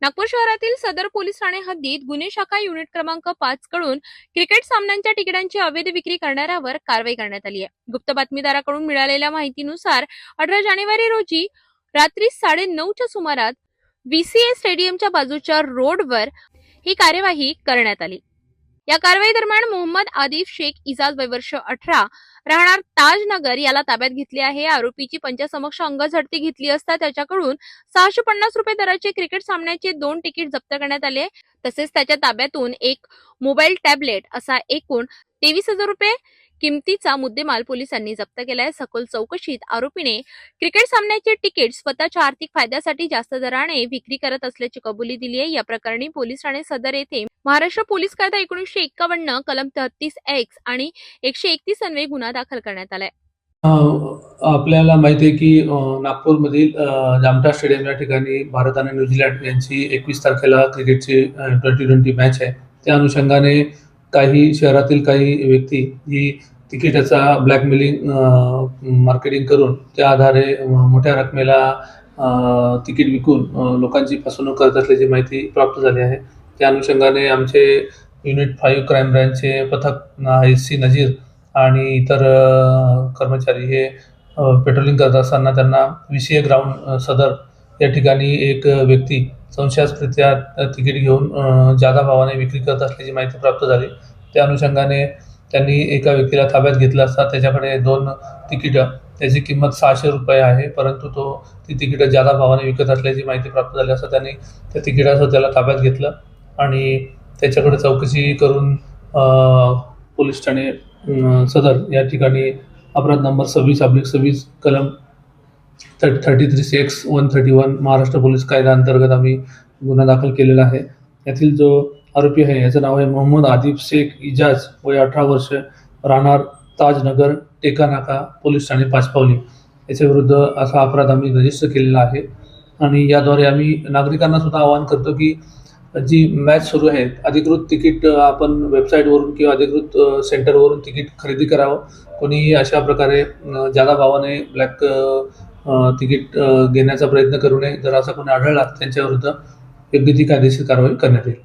नागपूर शहरातील सदर पोलीस ठाणे हद्दीत गुन्हे शाखा युनिट क्रमांक 5 कडून क्रिकेट सामन्यांच्या तिकिटांची अवैध विक्री करणाऱ्यावर कारवाई करण्यात आली आहे। गुप्त बातमीदाराकडून मिळालेल्या माहितीनुसार 18 जानेवारी रोजी रात्री 9:30च्या सुमारास VCA स्टेडियमच्या बाजूच्या रोडवर ही कार्यवाही करण्यात आली। या कारवाई दरम्यान मोहम्मद आदिफ शेख इजाज वय वर्ष 18 राहणार ताजनगर याला ताब्यात घेतले आहे। आरोपीची पंचासमक्ष अंगझडती घेतली असता त्याच्याकडून 650 रुपये दराचे क्रिकेट सामन्याचे 2 तिकीट जप्त करण्यात आले। तसेच त्याच्या ताब्यातून एक मोबाईल टॅबलेट असा एकूण 23,000 रुपये किमतीचा मुद्देमाल पोलिसांनी जप्त केलाय। सखोल चौकशीत आरोपीने क्रिकेट सामन्याचे तिकीट स्वतःच्या आर्थिक फायद्यासाठी जास्त दराने विक्री करत असल्याची कबुली दिली आहे। या प्रकरणी पोलीस ठाणे सदर येथे महाराष्ट्र पोलीस कायदा 1951 कलम 33X आणि 131 अन्वये गुन्हा दाखल करण्यात आलाय। आपल्याला माहिती आहे की नागपूरमधील जामठा स्टेडियम या ठिकाणी भारत आणि न्यूझीलंड यांची 21 तारखेला क्रिकेटची T20 मॅच आहे। त्या अनुषंगाने काही शहरातील काही व्यक्ती ही तिकिटाचा ब्लॅकमेलिंग मार्केटिंग करून त्या आधारे मोठ्या रकमेला तिकीट विकून लोकांची फसवणूक करत असल्याची माहिती प्राप्त झाली आहे। त्या अनुषंगाने आमचे युनिट 5 क्राईम ब्रँचचे पथक SC नजीर आणि इतर कर्मचारी हे पेट्रोलिंग करत असताना त्यांना VCA ग्राउंड सदर या ठिकाणी एक व्यक्ती संशयास्पदरित्या तिकीट घेऊन जादा भावाने विक्री करत असल्याची माहिती प्राप्त झाली। त्या अनुषंगाने त्यांनी एका व्यक्तीला ताब्यात घेतलं असता त्याच्याकडे 2 तिकीटं त्याची किंमत 600 रुपये आहे, परंतु तो ती तिकीटं जादा भावाने विकत असल्याची माहिती प्राप्त झाली असता त्यांनी त्या तिकिटासह त्याला ताब्यात घेतलं आणि त्याच्याकडे चौकशी करून पोलीस ठाणे सदर या ठिकाणी अपराध नंबर 26/26 कलम 33X 131 महाराष्ट्र पोलीस कायदा अंतर्गत आम्ही गुन्हा दाखल केलेला आहे। यातील जो आरोपी आहे याचं नाव आहे मोहम्मद आदिफ शेख इजाज वय 18 वर्ष राहणार ताजनगर टेकानाका पोलीस ठाणे पाचपावली याच्या विरुद्ध असा अपराध आम्ही रजिस्टर केलेला आहे। आणि याद्वारे आम्ही नागरिकांना सुद्धा आवाहन करतो की जी मॅच सुरू आहे अधिकृत तिकीट आपण वेबसाईटवरून किंवा अधिकृत सेंटरवरून तिकीट खरेदी करावं। कोणीही अशा प्रकारे जादा भावाने ब्लॅक तिकीट घेण्याचा प्रयत्न करू नये। जर असं कोणी आढळला त्यांच्याविरुद्ध योग्य ती कायदेशीर कारवाई करण्यात येईल।